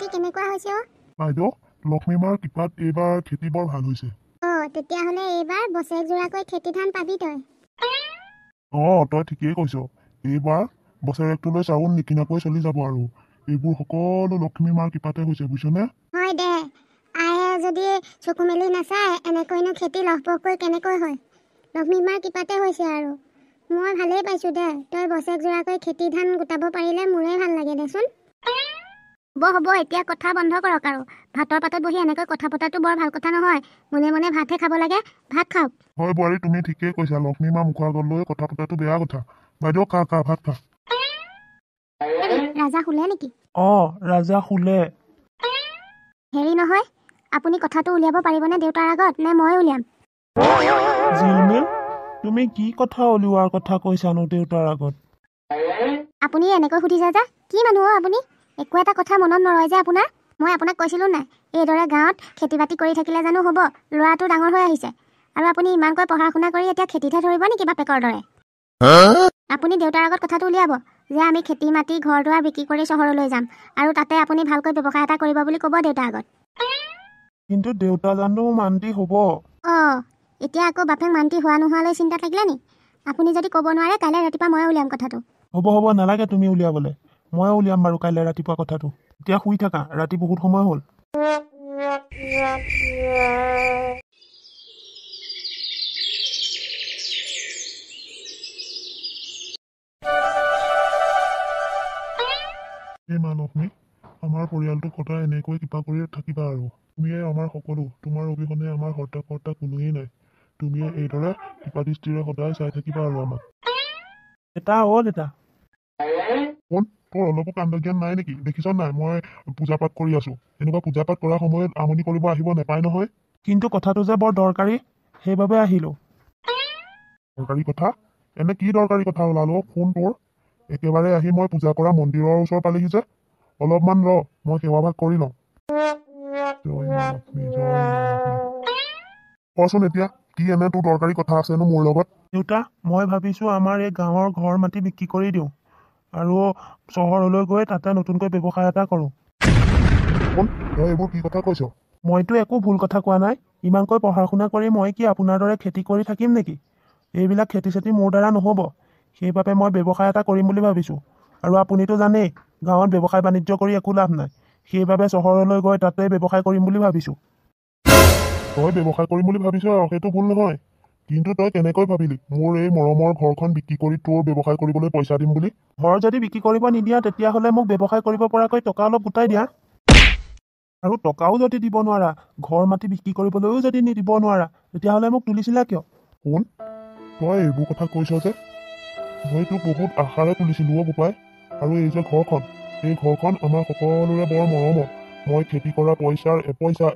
বাতি কেনেকুৱা হৈছে অ? বাইদেউ, লক্ষ্মীমাৰ কৃপাত এইবাৰ খেতি বৰ ভাল হৈছে। তেতিয়াহ'লে এইবাৰ বছৰেক জোৰাকৈ খেতি ধান পাবি তই। তই ঠিকেই কৈছ। এইবাৰ বছৰেকটোলৈ চাউল নিকিনাকৈ চলি যাব আৰু এইবোৰ সকলো লক্ষ্মীমাৰ কৃপাতে হৈছে, বুজিছনে? হয় দে, আয়ে যদি চকু মেলি নাচায় এনেকৈনো খেতি লহপহকৈ কেনেকৈ হয়? লক্ষ্মীমাৰ কৃপাতে হৈছে আৰু মই ভালেই পাইছোঁ দে। তই বছৰেক জোৰাকৈ খেতি ধান গোটাব পাৰিলে মোৰে ভাল লাগে দেচোন। হ'ব এতিয়া কথা বন্ধ কৰক আৰু ভাতৰ পাতত বহি এনেকৈ কথা পতাটো বৰ ভাল কথা নহয়। মনে মনে ভাতহে খাব লাগে, ভাত খাওক। হয় বোৱাৰী, তুমি ঠিকেই কৈছা। লক্ষ্মীমাৰ মুখৰ আগত লৈ কথা পতাটো বেয়া কথা। বাইদেউ খা ভাত খা। ৰাজা শুলে নেকি? ৰাজা শুলে। হেৰি নহয়, আপুনি কথাটো উলিয়াব পাৰিবনে দেউতাৰ আগত, নে মই উলিয়াম? জিলমিল, তুমি কি কথা উলিওৱাৰ কথা কৈছানো দেউতাৰ আগত? আপুনি এনেকৈ সুধিছে যে, কি মানুহ আপুনি? একো এটা কথা মনত নৰয় যে আপোনাৰ? মই আপোনাক কৈছিলোঁ নাই, এইদৰে গাঁৱত খেতি বাতি কৰি থাকিলে জানো হ'ব? ল'ৰাটো ডাঙৰ হৈ আহিছে আৰু আপুনি ইমানকৈ পঢ়া শুনা কৰি এতিয়া খেতিতহে ধৰিব নেকি বাপেকৰ দৰে? আপুনি দেউতাৰ আগত কথাটো উলিয়াব যে আমি খেতি মাটি ঘৰ দুৱাৰ বিক্ৰী কৰি চহৰলৈ যাম আৰু তাতে আপুনি ভালকৈ ব্যৱসায় এটা কৰিব বুলি ক'ব দেউতাৰ আগত। কিন্তু দেউতা জানো মান্তি হ'ব? এতিয়া আকৌ বাপেক মান্তি হোৱা নোহোৱালৈ চিন্তা থাকিলে নি? আপুনি যদি ক'ব নোৱাৰে কাইলৈ ৰাতিপুৱা মই উলিয়াম কথাটো। হ'ব নালাগে তুমি উলিয়াবলৈ, ময়ে উলিয়াম বাৰু কাইলৈ ৰাতিপুৱা কথাটো। এতিয়া শুই থাকা, ৰাতি বহুত সময় হ'ল। মা লক্ষ্মী, আমাৰ পৰিয়ালটোক সদায় এনেকৈ কৃপা কৰি থাকিবা আৰু তুমিয়ে আমাৰ সকলো। তোমাৰ অবিহনে আমাৰ হৰ্তা কোনোৱেই নাই। তুমিয়ে এইদৰে কৃপা দৃষ্টিৰে সদায় চাই থাকিবা আৰু আমাক। দেউতা দেউতা, তোৰ অলপো কাণ্ড জ্ঞান নাই নেকি? দেখিছ নাই মই পূজা পাঠ কৰি আছো। এনেকুৱা পূজা পাঠ কৰাৰ সময়ত আমনি কৰিব আহিব নেপায় নহয়। কিন্তু কথাটো যে বৰ দৰকাৰী, সেইবাবে আহিলো। দৰকাৰী কথা? এনে কি দৰকাৰী কথা ওলালো ফোন তোৰ? একেবাৰে আহি মই পূজা কৰা মন্দিৰৰ ওচৰ পালেহি যে। অলপমান ৰ, মই সেৱা ভাগ কৰি লওঁ। জয় মা লক্ষ্মী, জয় মা লক্ষ্মী। কচোন এতিয়া, কি এনে তোৰ দৰকাৰী কথা আছেনো মোৰ লগত? দেউতা, মই ভাবিছো আমাৰ এই গাঁৱৰ ঘৰ মাটি বিক্ৰী কৰি দিওঁ আৰু চহৰলৈ গৈ তাতে নতুনকৈ ব্যৱসায় এটা কৰোঁ। তই এইবোৰ কি কথা কৈছ? মইতো একো ভুল কথা কোৱা নাই। ইমানকৈ পঢ়া শুনা কৰি মই কি আপোনাৰ দৰে খেতি কৰি থাকিম নেকি? এইবিলাক খেতি চেতি মোৰ দ্বাৰা নহ'ব। সেইবাবে মই ব্যৱসায় এটা কৰিম বুলি ভাবিছোঁ। আৰু আপুনিতো জানেই, গাঁৱত ব্যৱসায় বাণিজ্য কৰি একো লাভ নাই। সেইবাবে চহৰলৈ গৈ তাতে ব্যৱসায় কৰিম বুলি ভাবিছোঁ। তই ব্যৱসায় কৰিম বুলি ভাবিছ, সেইটো ভুল নহয়। কিন্তু তই কেনেকৈ ভাবিলি মোৰ এই মৰমৰ ঘৰখন বিক্ৰী কৰি তোৰ ব্যৱসায় কৰিবলৈ পইচা দিম বুলি? ঘৰ যদি বিক্ৰী কৰিব নিদিয়া তেতিয়াহ'লে মোক ব্যৱসায় কৰিব পৰাকৈ টকা অলপ গোটাই দিয়া। আৰু টকাও যদি দিব নোৱাৰা, ঘৰ মাটি বিক্ৰী কৰিবলৈও যদি দিব নোৱাৰা, তেতিয়াহ'লে মোক তুলিছিলা কিয়? শুন, তই এইবোৰ কথা কৈছ যে, মই তোক বহুত আশাৰে তুলিছিলোঁ বোপাই। আৰু এই যে ঘৰখন, এই ঘৰখন আমাৰ সকলোৰে বৰ মৰমৰ। মই খেতি কৰা পইচাৰ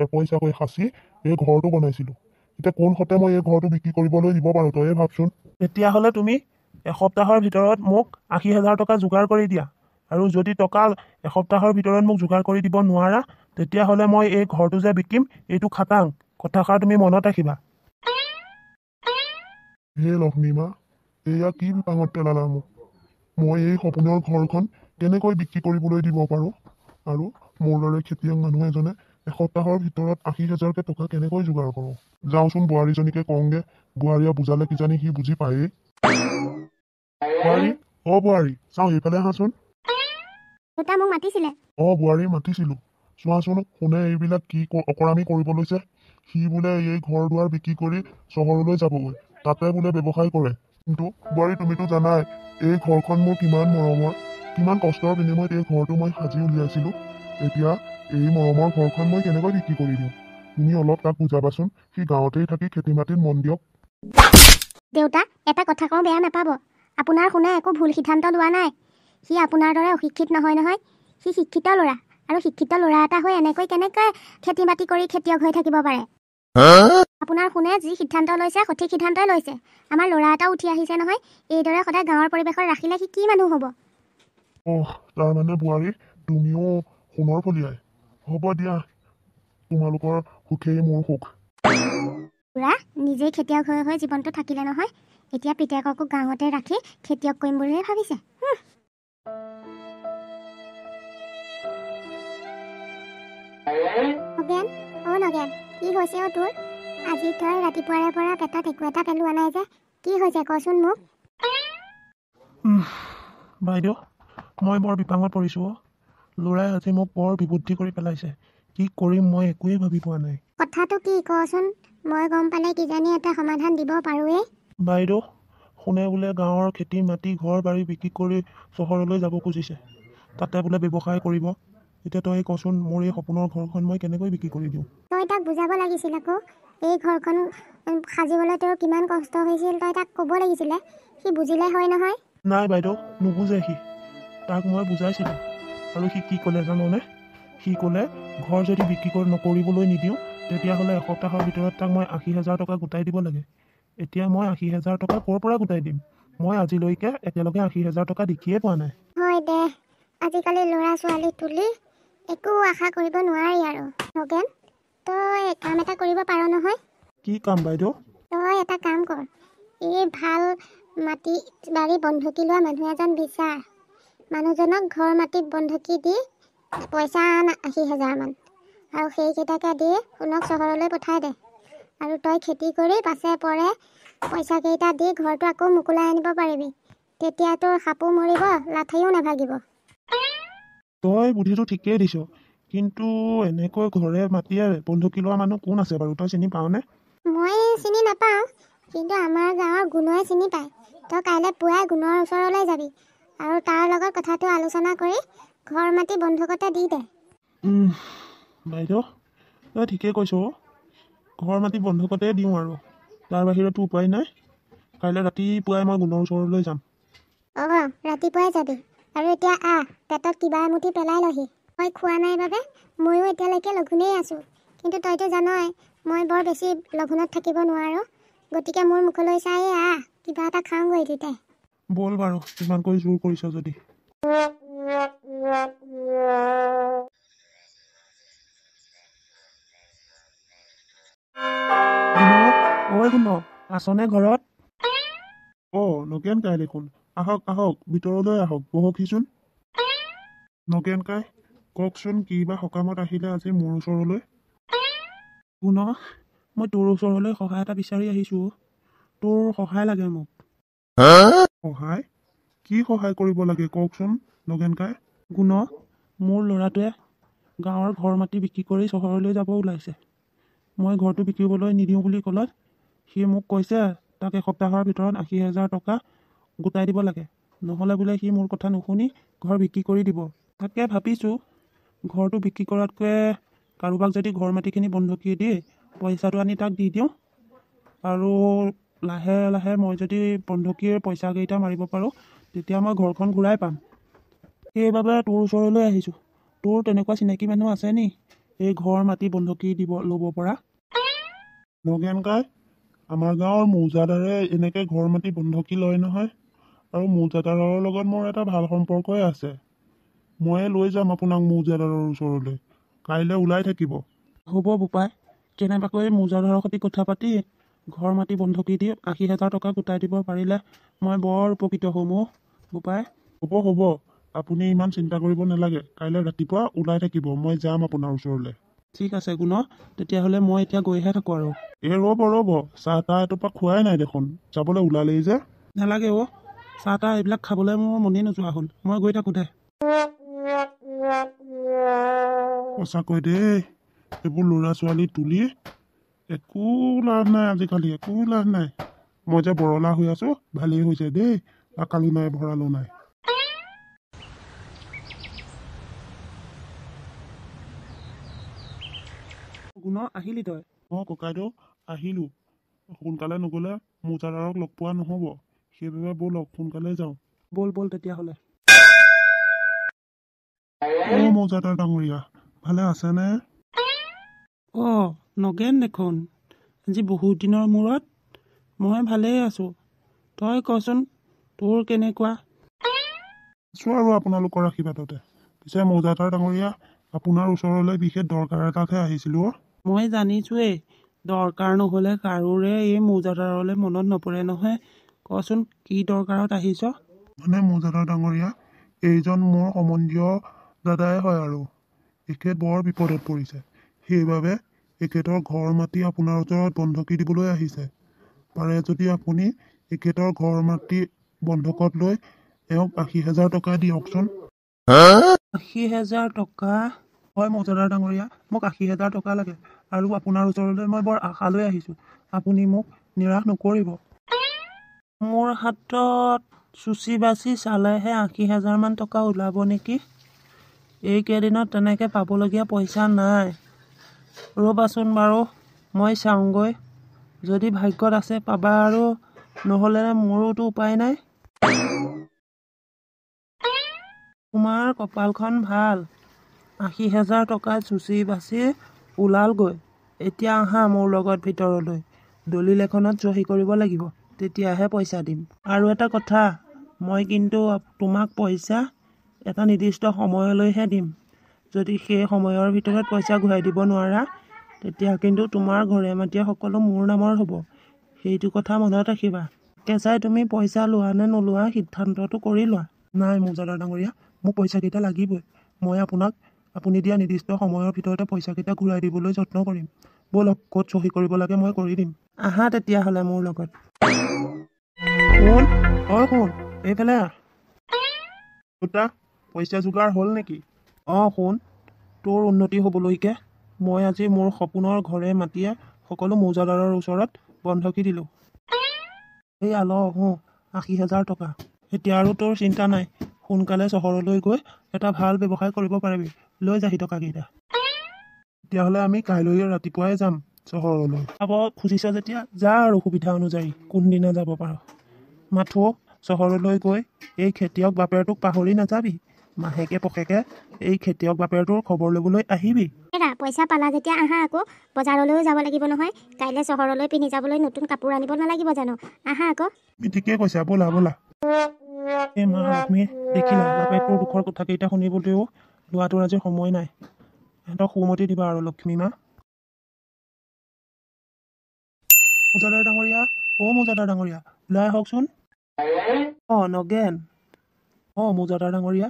এপইচাকৈ সাঁচি এই ঘৰটো বনাইছিলোঁ। এতিয়া কোন হতে মই এই ঘৰটো বিক্ৰী কৰিবলৈ দিব পাৰোঁ, তয়ে ভাবচোন। তেতিয়াহ'লে তুমি এসপ্তাহৰ ভিতৰত মোক 80,000 টকা যোগাৰ কৰি দিয়া। আৰু যদি টকা এসপ্তাহৰ ভিতৰত মোক যোগাৰ কৰি দিব নোৱাৰা, তেতিয়াহ'লে মই এই ঘৰটো যে বিকিম, এইটো খাটাং। কথাষাৰ তুমি মনত ৰাখিবা। হে লক্ষ্মী মা, এয়া কি বিপাঙত পেলালা মোক? মই এই সপোনৰ ঘৰখন কেনেকৈ বিক্ৰী কৰিবলৈ দিব পাৰোঁ? আৰু মোৰ দৰে খেতিয়ক মানুহ এজনে এসপ্তাহৰ ভিতৰত 80,000কে টকা কেনেকৈ যোগাৰ কৰোঁ? যাওঁচোন বোৱাৰীজনীকে কওঁগে, বোৱাৰীয়ে বুজালে কিজানি সি বুজি পায়েই। বোৱাৰী, বোৱাৰী, চাওঁ এইফালে আহাচোন। দেউতা মোক মাতিছিলে? বোৱাৰী মাতিছিলোঁ। চোৱাচোন কোনে এইবিলাক কি অকৰামি কৰিব লৈছে। সি বোলে এই ঘৰ দুৱাৰ বিক্ৰী কৰি চহৰলৈ যাবগৈ, তাতে বোলে ব্যৱসায় কৰে। কিন্তু বোৱাৰী, তুমিতো জানাই এই ঘৰখন মোৰ কিমান মৰমৰ, কিমান কষ্টৰ বিনিময়ত এই ঘৰটো মই সাজি উলিয়াইছিলোঁ। এতিয়া এই মৰমৰ ঘৰখন মই কেনেকৈ বিক্ৰী কৰি দিওঁ? তুমি অলপ তাক বুজাবাচোন, সি গাঁৱতেই থাকি খেতি মাটিত মন দিয়ক। দেউতা, এটা কথা কওঁ বেয়া নাপাব। আপোনাৰ শুনে একো ভুল সিদ্ধান্ত লোৱা নাই। সি আপোনাৰ দৰে অশিক্ষিত নহয়। সি শিক্ষিত ল'ৰা, আৰু শিক্ষিত ল'ৰা এটা হৈ এনেকৈ কেনেকৈ খেতি বাতি কৰি খেতিয়ক হৈ থাকিব পাৰে? আপোনাৰ শুনে যি সিদ্ধান্ত লৈছে সঠিক সিদ্ধান্তই লৈছে। আমাৰ ল'ৰা এটাও উঠি আহিছে নহয়। এইদৰে সদায় গাঁৱৰ পৰিৱেশত ৰাখিলে সি কি মানুহ হ'ব? তাৰমানে বোৱাৰী, তুমিও সোণৰ ফলিয়াই। হ'ব দিয়া, তোমালোকৰ সুখেই মোৰ সুখ। খুৰা নিজেই খেতিয়ক হৈ জীৱনটো থাকিলে নহয়, এতিয়া পিতেককো গাঁৱতে ৰাখি খেতিয়ক কৰিম বুলিহে ভাবিছে। নগেন, নগেন, কি হৈছে তোৰ? আজি তই ৰাতিপুৱাৰে পৰা পেটত একো এটা পেলোৱা নাই যে, কি হৈছে কচোন মোক? বাইদেউ, মই বৰ বিপাঙত পৰিছোঁ অ'। ল'ৰাই আজি মোক বৰ বিবুদ্ধি কৰি পেলাইছে। কি কৰিম মই একোৱেই ভাবি পোৱা নাই। কথাটো কি কচোন, মই গম পালে কিজানি এটা সমাধান দিব পাৰোঁৱেই। বাইদেউ, শুনে বোলে গাঁৱৰ খেতি মাটি ঘৰ বাৰী বিক্ৰী কৰি চহৰলৈ যাব খুজিছে, তাতে বোলে ব্যৱসায় কৰিব। এতিয়া তই কচোন, মোৰ এই সপোনৰ ঘৰখন মই কেনেকৈ বিক্ৰী কৰি দিওঁ? তই তাক বুজাব লাগিছিল আকৌ, এই ঘৰখন সাজিবলৈ তোৰ কিমান কষ্ট হৈছিল, তই তাক ক'ব লাগিছিলে। সি বুজিলে হয় নহয়। নাই বাইদেউ, নুবুজে সি। তাক মই বুজাইছিলোঁ, আৰু সি কি ক'লে জাননে? সি ক'লে, ঘৰ যদি বিক্ৰী নকৰিবলৈ নিদিওঁ, তেতিয়াহ'লে এসপ্তাহৰ ভিতৰত তাক মই 80,000 টকা গোটাই দিব লাগে। এতিয়া মই 80,000 টকা ক'ৰ পৰা গোটাই দিম? মই আজিলৈকে একেলগে 80,000 টকা দেখিয়ে পোৱা নাই। হয় দে, আজিকালি ল'ৰা ছোৱালী তুলি একো আশা কৰিব নোৱাৰি আৰু। নগেন, তই কাম এটা কৰিব পাৰ নহয়। কি কাম বাইদেউ? তই এটা কাম কৰ, এই ভাল মাটি বাৰী বন্ধকি লোৱা মানুহ এজন বিচাৰ। মানুহজনক ঘৰ মাটি বন্ধকি দি পইচা আন 80,000 মান, আৰু সেইকেইটাকে দি শুনক চহৰলৈ পঠাই দে। আৰু তই খেতি কৰি পাছে পৰে পইচাকেইটা দি ঘৰটো আকৌ মোকোলাই আনিব পাৰিবি। তেতিয়া তোৰ সাপো মৰিব, লাঠিও নাভাগিব। তই বুদ্ধিটো ঠিকেই দিছ, কিন্তু এনেকৈ ঘৰে মাটিয়ে বন্ধকি লোৱা মানুহ কোন আছে বাৰু? তই চিনি পাওঁনে? মই চিনি নাপাওঁ, কিন্তু আমাৰ গাঁৱৰ গুণই চিনি পায়। তই কাইলৈ পুৱাই গুণৰ ওচৰলৈ যাবি, আৰু তাৰ লগত কথাটো আলোচনা কৰি ঘৰ মাটি বন্ধকতে দি দে। বাইদেউ, তই ঠিকেই কৈছ। ঘৰ মাটি বন্ধকতে দিওঁ আৰু, তাৰ বাহিৰতো উপায় নাই। কাইলৈ ৰাতিপুৱাই মই গুণৰ ওচৰলৈ যাম। ৰাতিপুৱাই যাবি, আৰু এতিয়া পেটত কিবা এমুঠি পেলাই লহি। মই খোৱা নাই বাবে ময়ো এতিয়ালৈকে লঘোণেই আছোঁ, কিন্তু তইতো জানই মই বৰ বেছি লঘোণত থাকিব নোৱাৰোঁ। গতিকে মোৰ মুখলৈ চাই কিবা এটা খাওঁগৈ তেতিয়া। ব'ল বাৰু, ইমানকৈ জোৰ কৰিছ যদি। গুণ, আছনে ঘৰত? নগেন কাই দেখোন। আহক আহক, ভিতৰলৈ আহক, বহকহিচোন। নগেন কাই, কওকচোন কি বা সকামত আহিলে আজি মোৰ ওচৰলৈ? গুণ, মই তোৰ ওচৰলৈ সহায় এটা বিচাৰি আহিছোঁ। তোৰ সহায় লাগে মোক। সহায়? কি সহায় কৰিব লাগে কওকচোন নগেন কাই? গুণ, মোৰ ল'ৰাটোৱে গাঁৱৰ ঘৰ মাটি বিক্ৰী কৰি চহৰলৈ যাব ওলাইছে। মই ঘৰটো বিকিবলৈ নিদিওঁ বুলি ক'লত সি মোক কৈছে তাক এসপ্তাহৰ ভিতৰত 80,000 টকা গোটাই দিব লাগে, নহ'লে বোলে সি মোৰ কথা নুশুনি ঘৰ বিক্ৰী কৰি দিব। তাকে ভাবিছোঁ, ঘৰটো বিক্ৰী কৰাতকৈ কাৰোবাক যদি ঘৰ মাটিখিনি বন্ধকি দি পইচাটো আনি তাক দি দিওঁ, আৰু লাহে লাহে মই যদি বন্ধকীৰ পইচাকেইটা মাৰিব পাৰোঁ, তেতিয়া মই ঘৰখন ঘূৰাই পাম। সেইবাবে তোৰ ওচৰলৈ আহিছোঁ। তোৰ তেনেকুৱা চিনাকি মানুহ আছে নি এই ঘৰ মাটি বন্ধকি ল'ব পৰা? নগেন কাই, আমাৰ গাঁৱৰ মৌজাদাৰে এনেকৈ ঘৰ মাটি বন্ধকি লয় নহয়, আৰু মৌজাদাৰৰ লগত মোৰ এটা ভাল সম্পৰ্কই আছে। ময়ে লৈ যাম আপোনাক মৌজাদাৰৰ ওচৰলৈ, কাইলৈ ওলাই থাকিব। হ'ব বোপাই, কেনেবাকৈ মৌজাদাৰৰ সৈতে কথা পাতি ঘৰ মাটি বন্ধকি দি 80,000 টকা গোটাই দিব পাৰিলে মই বৰ উপকৃত হ'ম বোপাই। হ'ব, আপুনি ইমান চিন্তা কৰিব নালাগে। কাইলৈ ৰাতিপুৱা ওলাই থাকিব, মই যাম আপোনাৰ ওচৰলৈ। ঠিক আছে গুণ, তেতিয়াহ'লে মই এতিয়া গৈহে থাকোঁ আৰু। ৰ'ব, চাহ তাহ এটোপা খোৱাই নাই দেখোন, যাবলৈ ওলালেই যে। নালাগে চাহ তাহ এইবিলাক খাবলৈ মোৰ মনেই নোযোৱা হ'ল। মই গৈ থাকোঁ দে। সঁচাকৈ দেই, এইবোৰ ল'ৰা ছোৱালী তুলি একো লাভ নাই আজিকালি, একো লাভ নাই। মই যে বৰলা হৈ আছোঁ, ভালেই হৈছে দেই, আকালো নাই ভঁৰালো নাই। গুণ, আহিলি তই? ককাইদেউ আহিলোঁ। সোনকালে নগ'লে মৌজাদাৰক লগ পোৱা নহ'ব, সেইবাবে ব'লক সোনকালে যাওঁ। ব'ল তেতিয়াহ'লে। মৌজাদাৰ ডাঙৰীয়া, ভালে আছেনে? নগেন দেখোন, আজি বহুত দিনৰ মূৰত। মই ভালেই আছোঁ, তই কচোন তোৰ কেনেকুৱা? আছোঁ আৰু আপোনালোকৰ আশীৰ্বাদতে। পিছে মৌজাদাৰ ডাঙৰীয়া, আপোনাৰ ওচৰলৈ বিশেষ দৰকাৰ এটাতহে আহিছিলোঁ। মই জানিছোঁৱেই, দৰকাৰ নহ'লে কাৰোৰে এই মৌজাদাৰলৈ মনত নপৰে নহয়। কচোন কি দৰকাৰত আহিছ? মানে মৌজাদাৰ ডাঙৰীয়া, এইজন মোৰ সম্বন্ধীয় দাদাই হয়, আৰু এখেত বৰ বিপদত পৰিছে। সেইবাবে এখেতৰ ঘৰ মাটি আপোনাৰ ওচৰত বন্ধকি দিবলৈ আহিছে। পাৰে যদি আপুনি এখেতৰ ঘৰ মাটি বন্ধকত লৈ তেওঁক 80,000 টকা দিয়কচোন। 80,000 টকা? হয় মৌজাদাৰ ডাঙৰীয়া, মোক 80,000 টকা লাগে আৰু আপোনাৰ ওচৰলৈ মই বৰ আশা লৈ আহিছোঁ। আপুনি মোক নিৰাশ নকৰিব। মোৰ হাতত চুচি বাচি চালেহে 80,000 মান টকা ওলাব নেকি। এইকেইদিনত তেনেকৈ পাবলগীয়া পইচা নাই। ৰ'বাচোন বাৰু মই চাওঁগৈ, যদি ভাগ্যত আছে পাবা আৰু নহ'লে মোৰোতো উপায় নাই। তোমাৰ কপালখন ভাল, 80,000 টকা চুচি বাচি ওলালগৈ। এতিয়া আহা মোৰ লগত ভিতৰলৈ, দলিল এখনত চহী কৰিব লাগিব, তেতিয়াহে পইচা দিম। আৰু এটা কথা, মই কিন্তু তোমাক পইচা এটা নিৰ্দিষ্ট সময়লৈহে দিম। যদি সেই সময়ৰ ভিতৰত পইচা ঘূৰাই দিব নোৱাৰা, তেতিয়া কিন্তু তোমাৰ ঘৰে মাটিয়ে সকলো মোৰ নামৰ হ'ব। সেইটো কথা মনত ৰাখিবা। কেঁচাই তুমি পইচা লোৱা নে নোলোৱা সিদ্ধান্তটো কৰি লোৱা। নাই মৌজাদাৰ ডাঙৰীয়া, মোক পইচাকেইটা লাগিবই। মই আপুনি দিয়া নিৰ্দিষ্ট সময়ৰ ভিতৰতে পইচাকেইটা ঘূৰাই দিবলৈ যত্ন কৰিম। ব'লক, ক'ত চহী কৰিব লাগে মই কৰি দিম। আহা তেতিয়াহ'লে মোৰ লগত। শুন, শুন, এইফালে আহ। দুটা পইচা যোগাৰ হ'ল নেকি? শুন, তোৰ উন্নতি হ'বলৈকে মই আজি মোৰ সপোনৰ ঘৰে মাটিয়ে সকলো মৌজাদাৰৰ ওচৰত বন্ধকি দিলোঁ। এই আল 80,000 টকা। এতিয়া আৰু তোৰ চিন্তা নাই, সোনকালে চহৰলৈ গৈ এটা ভাল ব্যৱসায় কৰিব পাৰিবি। লৈ যাহি টকাকেইটা। তেতিয়াহ'লে আমি কাইলৈ ৰাতিপুৱাই যাম চহৰলৈ। যাব খুজিছ যেতিয়া যা আৰু সুবিধা অনুযায়ী কোনদিনা যাব পাৰ। মাথো চহৰলৈ গৈ এই খেতিয়ক বাপেৰটোক পাহৰি নাযাবি। মাহেকে পষেকে এই খেতিয়ক বাপেৰটোৰ খবৰ ল'বলৈ আহিবি। পইচা পালা যেতিয়া আহা আকৌ, বজাৰলৈও যাব লাগিব নহয়। কাইলৈ চহৰলৈ পিন্ধি যাবলৈ নতুন কাপোৰ আনিব নালাগিব জানো? আহা আকৌ। তুমি ঠিকেই কৈছা, ব'লা ব'লা। এই মা লক্ষ্মী, দেখিলা বাপেৰটোৰ দুখৰ কথাকেইটা শুনিবলৈও লোৱাটোৰ আজি সময় নাই। সিহঁতক সুমতি দিবা আৰু লক্ষ্মী মা। মৌজাদাৰ ডাঙৰীয়া, মৌজাদাৰ ডাঙৰীয়া, ওলাই আহকচোন। নগেন। মৌজাদাৰ ডাঙৰীয়া,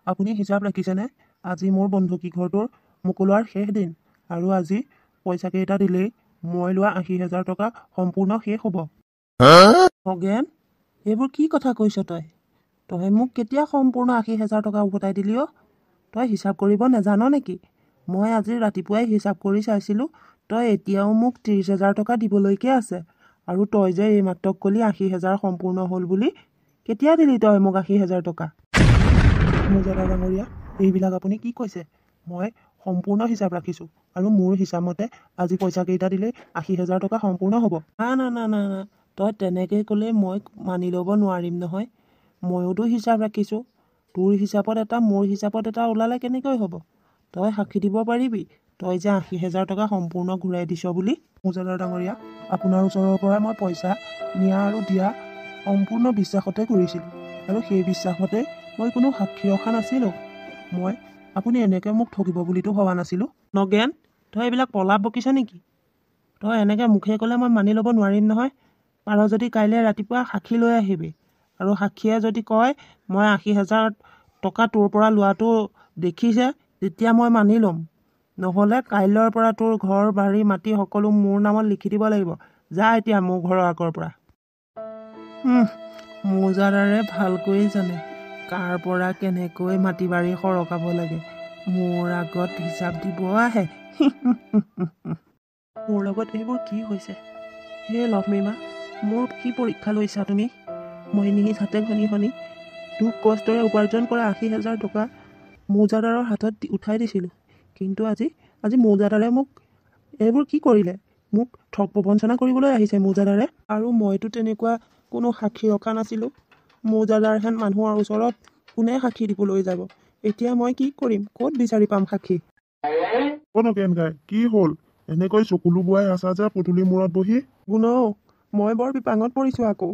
আপুনি হিচাপ ৰাখিছেনে? আজি মোৰ বন্ধুকী ঘৰটোৰ মুকলোৱাৰ শেষ দিন, আৰু আজি পইচাকেইটা দিলেই মই লোৱা 80,000 টকা সম্পূৰ্ণ শেষ হ'ব। নগেন, এইবোৰ কি কথা কৈছ তই মোক কেতিয়া সম্পূৰ্ণ 80,000 টকা উভতাই দিলি অ'? তই হিচাপ কৰিব নাজান নেকি? মই আজি ৰাতিপুৱাই হিচাপ কৰি চাইছিলোঁ, তই এতিয়াও মোক 30,000 টকা দিবলৈকে আছে। আৰু তই যে এইমাত্ৰ ক'লি 80,000 সম্পূৰ্ণ হ'ল বুলি, কেতিয়া দিলি তই মোক 80,000 টকা? মৌজাদাৰ ডাঙৰীয়া, এইবিলাক আপুনি কি কৈছে? মই সম্পূৰ্ণ হিচাপ ৰাখিছোঁ, আৰু মোৰ হিচাপ মতে আজি পইচাকেইটা দিলেই 80,000 টকা সম্পূৰ্ণ হ'ব। না, তই তেনেকৈ ক'লে মই মানি ল'ব নোৱাৰিম নহয়। ময়োতো হিচাপ ৰাখিছোঁ। তোৰ হিচাপত এটা, মোৰ হিচাপত এটা ওলালে কেনেকৈ হ'ব? তই সাক্ষী দিব পাৰিবি তই যে 80,000 টকা সম্পূৰ্ণ ঘূৰাই দিছ বুলি? মৌজাদাৰ ডাঙৰীয়া, আপোনাৰ ওচৰৰ পৰা মই পইচা নিয়া আৰু দিয়া সম্পূৰ্ণ বিশ্বাসতে কৰিছিলোঁ, আৰু সেই বিশ্বাসতে মই কোনো সাক্ষী ৰখা নাছিলোঁ। আপুনি এনেকৈ মোক ঠগিব বুলিতো ভবা নাছিলোঁ। নগেন, তই এইবিলাক প্ৰলাপ বকিছ নেকি? তই এনেকৈ মুখে ক'লে মই মানি ল'ব নোৱাৰিম নহয়। পাৰ যদি কাইলৈ ৰাতিপুৱা সাক্ষী লৈ আহিবি, আৰু সাক্ষীয়ে যদি কয় মই 80,000 টকা তোৰ পৰা লোৱাটো দেখিছে, তেতিয়া মই মানি ল'ম। নহ'লে কাইলৈৰ পৰা তোৰ ঘৰ বাৰী মাটি সকলো মোৰ নামত লিখি দিব লাগিব। যা এতিয়া মোৰ ঘৰৰ আগৰ পৰা। মৌজাদাৰে ভালকৈ জানে কাৰ পৰা কেনেকৈ মাটি বাৰী সৰকাব লাগে। মোৰ আগত হিচাপ দিব আহে। মোৰ লগত এইবোৰ কি হৈছে? হে লক্ষ্মী মা, মোৰ কি পৰীক্ষা লৈছা তুমি? মই নিজ হাতে শনি দুখ কষ্টেৰে উপাৰ্জন কৰা 80,000 টকা মৌজাদাৰৰ হাতত উঠাই দিছিলোঁ, কিন্তু আজি মৌজাদাৰে মোক এইবোৰ কি কৰিলে? মোক ঠগ প্ৰবঞ্চনা কৰিবলৈ আহিছে মৌজাদাৰে। আৰু মইতো তেনেকুৱা কোনো সাক্ষী ৰখা নাছিলোঁ। মৌজাদাৰ হেন মানুহৰ ওচৰত কোনে সাক্ষী দিবলৈ যাব? এতিয়া মই কি কৰিম? ক'ত বিচাৰি পাম সাক্ষী? নগেন গাই, কি হ'ল? এনেকৈ চকুলো বোৱাই আছা যে পদূলি মূৰত বহি? গুণ, মই বৰ বিপাঙত পৰিছোঁ আকৌ।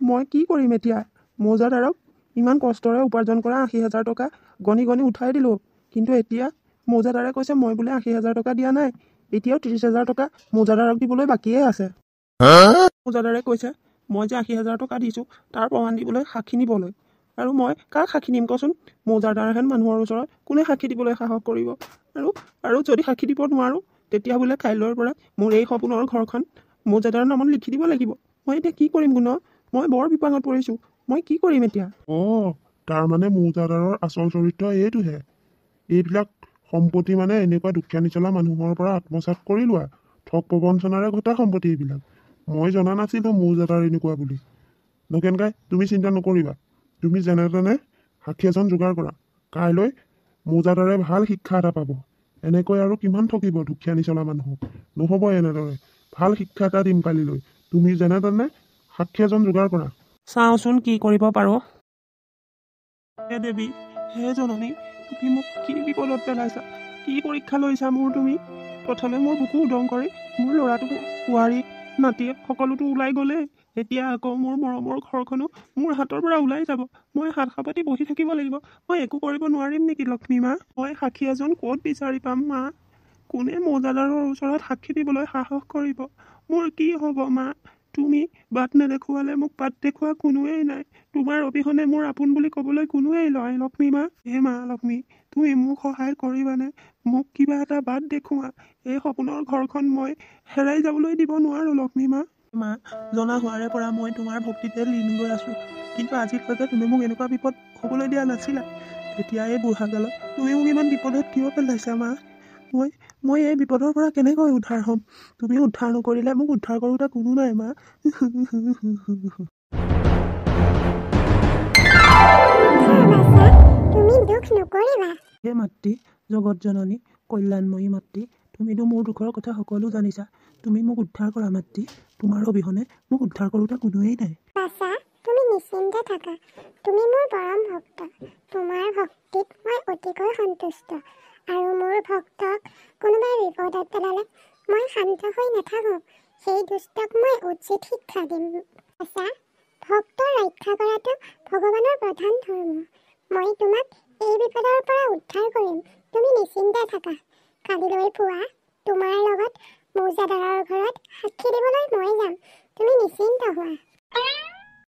মই কি কৰিম এতিয়া? মৌজাদাৰক ইমান কষ্টৰে উপাৰ্জন কৰা 80,000 টকা গণি উঠাই দিলোঁ, কিন্তু এতিয়া মৌজাদাৰে কৈছে মই বোলে 80,000 টকা দিয়া নাই। এতিয়াও 30,000 টকা মৌজাদাৰক দিবলৈ বাকীয়ে আছে। মৌজাদাৰে কৈছে মই যে 80,000 টকা দিছোঁ তাৰ প্ৰমাণ দিবলৈ সাক্ষী নিবলৈ। আৰু মই কাক সাক্ষী দিম কচোন? মৌজাদাৰহেন মানুহৰ ওচৰত কোনে সাক্ষী দিবলৈ সাহস কৰিব? আৰু যদি সাক্ষী দিব নোৱাৰোঁ, তেতিয়া বোলে কাইলৈৰ পৰা মোৰ এই সপোনৰ ঘৰখন মৌজাদাৰৰ নামত লিখি দিব লাগিব। মই এতিয়া কি কৰিম গুণ? মই বৰ বিপাঙত পৰিছোঁ। মই কি কৰিম এতিয়া? তাৰমানে মৌজাদাৰৰ আচল চৰিত্ৰ এইটোহে। এইবিলাক সম্পত্তি মানে এনেকুৱা দুখীয়া নিচলা মানুহৰ পৰা আত্মসাৎ কৰি লোৱা ঠগ প্ৰবঞ্চনাৰে ঘটা সম্পত্তি এইবিলাক। মই জনা নাছিলোঁ মৌজাদাৰ এনেকুৱা বুলি। নগেনকাই, তুমি চিন্তা নকৰিবা। তুমি যেনে তেনে সাক্ষী এজন যোগাৰ কৰা। কাইলৈ মৌজাদাৰে ভাল শিক্ষা এটা পাব। এনেকৈ আৰু কিমান ঠগিব দুখীয়া নিচলা মানুহক? নহ'ব এনেদৰে। ভাল শিক্ষা এটা দিম কালিলৈ। তুমি যেনে তেনে সাক্ষী এজন যোগাৰ কৰা। চাওঁচোন কি কৰিব পাৰোঁ। হে দেৱী, হে জননী, তুমি মোক কি বিপদত পেলাইছা? কি পৰীক্ষা লৈছা মোৰ তুমি? প্ৰথমে মোৰ বুকু উদং কৰি মোৰ ল'ৰাটো, বোৱাৰী, নাতিয়ে সকলোতো ওলাই গ'লেই। এতিয়া আকৌ মোৰ মৰমৰ ঘৰখনো মোৰ হাতৰ পৰা ওলাই যাব। মই হাত সাবতি বহি থাকিব লাগিব। মই একো কৰিব নোৱাৰিম নেকি লক্ষ্মী মা? মই সাক্ষী এজন ক'ত বিচাৰি পাম মা? কোনে মৌজাদাৰৰ ওচৰত সাক্ষী দিবলৈ সাহস কৰিব? মোৰ কি হ'ব মা? তুমি বাট নেদেখুৱালে মোক বাট দেখুওৱা কোনোৱেই নাই। তোমাৰ অবিহনে মোৰ আপোন বুলি ক'বলৈ কোনোৱেই নাই লক্ষ্মী মা। হে মা লক্ষ্মী, তুমি মোক সহায় কৰিবানে? মোক কিবা এটা বাট দেখুওৱা। এই সপোনৰ ঘৰখন মই হেৰাই যাবলৈ দিব নোৱাৰোঁ লক্ষ্মী মা। মা, জনা হোৱাৰে পৰা মই তোমাৰ ভক্তিতে লীন গৈ আছোঁ। কিন্তু আজিলৈকে তুমি মোক এনেকুৱা বিপদ হ'বলৈ দিয়া নাছিলা। এতিয়া এই বুঢ়াকালত তুমি মোক ইমান বিপদত কিয় পেলাইছা মা? মই এই বিপদৰ পৰা কেনেকৈ উদ্ধাৰ হ'ম? তুমি উদ্ধাৰ নকৰিলে মোক উদ্ধাৰ কৰোঁতা কোনো নাই মা। তুমি দুখ নকৰিবা। হে মাতৃ, জগত জননী, কল্যাণময়ী মাতৃ, তুমিতো মোৰ দুখৰ কথা সকলো জানিছা। তুমি মোক উদ্ধাৰ কৰা মাতৃ। তোমাৰ অবিহনে মোক উদ্ধাৰ কৰোঁতা কোনোৱেই নাই। বাছা, তুমি নিশ্চিন্তে থাকা। তুমি মোৰ পৰম ভক্ত। তোমাৰ ভক্তিত মই অতিকৈ সন্তুষ্ট। আৰু মোৰ ভক্তক কোনোবাই বিপদত পেলালে মই শান্ত হৈ নাথাকোঁ। সেই দুষ্টক মই উচিত শিক্ষা দিম। বাছা, ভক্তৰ ৰক্ষা কৰাটো ভগৱানৰ প্ৰধান ধৰ্ম। মই তোমাক এই বিপদৰ পৰা উদ্ধাৰ কৰিম। তুমি নিশ্চিন্তে থাকা। কালিলৈ পুৱা তোমাৰ লগত মৌজাদাৰৰ ঘৰত সাক্ষী দিবলৈ মই যাম। তুমি নিশ্চিন্ত হোৱা।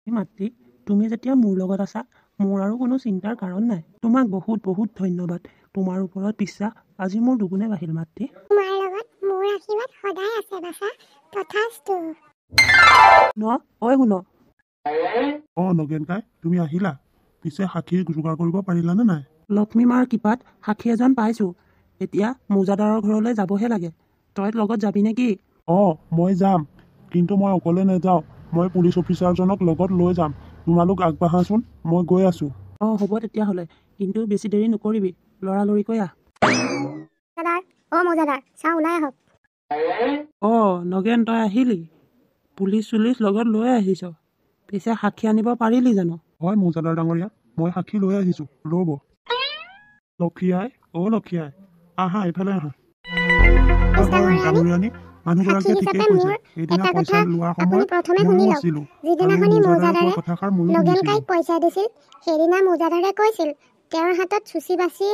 মাতৃ, তুমি যেতিয়া মোৰ লগত আছা, মোৰ আৰু কোনো চিন্তাৰ কাৰণ নাই। তোমাক বহুত বহুত ধন্যবাদ। তোমাৰ ওপৰত বিশ্বাস আজি মোৰ দুগুণে বাঢ়িল মাতৃ। তোমাৰ লগত মোৰ আশীৰ্বাদ সদায় আছে বাছা। তথাস্তু। ঐ শুন। নগেনকাই, তুমি আহিলা? পিছে সাক্ষী যোগাৰ কৰিব পাৰিলানে নাই? লক্ষ্মী মাৰ কৃপাত সাক্ষী এজন পাইছোঁ। এতিয়া মৌজাদাৰৰ ঘৰলৈ যাবহে লাগে। তই লগত যাবি নেকি? মই যাম, কিন্তু মই অকলে নাযাওঁ। মই পুলিচ অফিচাৰজনক লগত লৈ যাম। তোমালোক আগবাঢ়াচোন, মই গৈ আছোঁ। হ'ব তেতিয়াহ'লে, কিন্তু বেছি দেৰি নকৰিবি। লৰালৰিকৈ আহ। মৌজাদাৰ, চাওঁ ওলাই আহক। নগেন, তই আহিলি? পুলিচ চুলিচ লগত লৈ আহিছ? পিছে সাক্ষী আনিব পাৰিলি জানো? হয় মৌজাদাৰ ডাঙৰীয়া, মই সাক্ষী লৈ আহিছোঁ। ৰ'ব। লক্ষী আই, লক্ষী আই, আহা এইফালে আহা। ডাঙৰীয়ানী, মানুহগৰাকীয়ে ঠিকেই কৈছে। সেইদিনা পইচা লোৱাৰ সময়ত ময়ো আছিলোঁ। নগেনকাইক পইচা দিছিল, সেইদিনা মৌজাদাৰে কৈছিল তেওঁৰ হাতত চুচি বাচি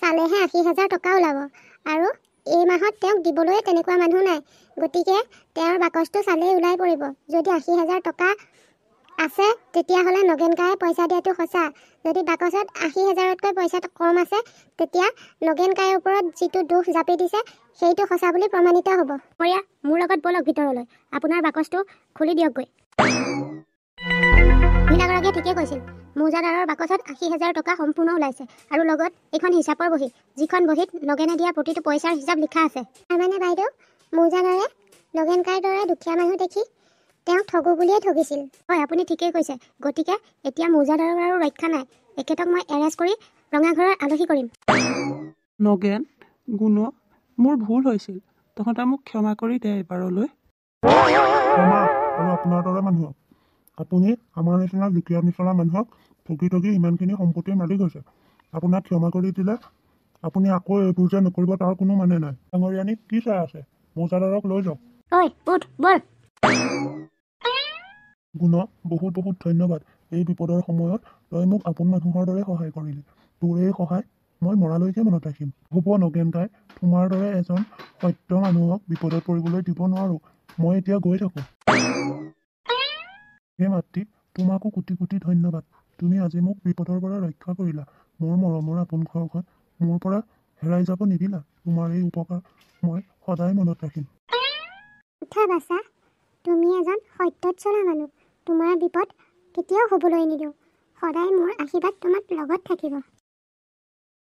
চালেহে 80,000 টকা ওলাব। আৰু এই মাহত তেওঁক দিবলৈ তেনেকুৱা মানুহ নাই। গতিকে তেওঁৰ বাকচটো চালেই ওলাই পৰিব। যদি 80,000 টকা আছে, তেতিয়াহ'লে নগেনকাইয়ে পইচা দিয়াটো সঁচা। যদি বাকচত 80,000তকৈ পইচা কম আছে, তেতিয়া নগেনকাইৰ ওপৰত যিটো দোষ জাপি দিছে সেইটো সঁচা বুলি প্ৰমাণিত হ'ব। মোৰ লগত বলক ভিতৰলৈ। আপোনাৰ বাকচটো খুলি দিয়কগৈ। মহিলাগৰাকীয়ে ঠিকেই কৈছিল। মৌজাদাৰৰ বাকচত 80,000 টকা সম্পূৰ্ণ ওলাইছে। আৰু লগত এখন হিচাপৰ বহী, যিখন বহীত নগেনে দিয়া প্ৰতিটো পইচাৰ হিচাপ লিখা আছে। তাৰমানে বাইদেউ, মৌজাদাৰে নগেনকাইৰ দৰে দুখীয়া মানুহ দেখি তেওঁক ঠগো বুলিয়ে ঠগিছিল। হয়, আপুনি ঠিকেই কৈছে। গতিকে এতিয়া মৌজাদাৰৰ আৰু ৰক্ষা নাই। এখেতক মই এৰেষ্ট কৰি ৰঙাঘৰৰ আলহী কৰিম। নগেন, গুণ, মোৰ ভুল হৈছিল। তহঁতে মোক ক্ষমা কৰি দে এবাৰলৈ। আৰু আপোনাৰ দৰে মানুহক, আপুনি আমাৰ নিচিনা দুখীয়া নিচলা মানুহক ঠগি ইমানখিনি সম্পত্তিৰ মালিক হৈছে। আপোনাক ক্ষমা কৰি দিলে আপুনি আকৌ এইবোৰ যে নকৰিব তাৰ কোনো মানে নাই। ডাঙৰীয়ানী, কি চাই আছে? মৌজাদাৰক লৈ যাওক। উঠ, বল। গুণ, বহুত বহুত ধন্যবাদ। এই বিপদৰ সময়ত তই মোক আপোন মানুহৰ দৰে সহায় কৰিলি। তোৰ এই সহায় মই মৰালৈকে মনত ৰাখিম। হ'ব নগেনকাই, তোমাৰ দৰে এজন সত্য মানুহক বিপদত পৰিবলৈ দিব নোৱাৰোঁ। মই এতিয়া গৈ থাকোঁ। হে মাতৃ, তোমাকো কোটি কোটি ধন্যবাদ। তুমি আজি মোক বিপদৰ পৰা ৰক্ষা কৰিলা। মোৰ মৰমৰ আপোন ঘৰখন মোৰ পৰা হেৰাই যাব নিদিলা। তোমাৰ এই উপকাৰ মই সদায় মনত ৰাখিম। উঠা বাছা, তুমি এজন সত্যত চলা মানুহ। তোমাৰ বিপদ কেতিয়াও হ'বলৈ নিদিওঁ। সদায় মোৰ আশীৰ্বাদ তোমাৰ লগত থাকিব।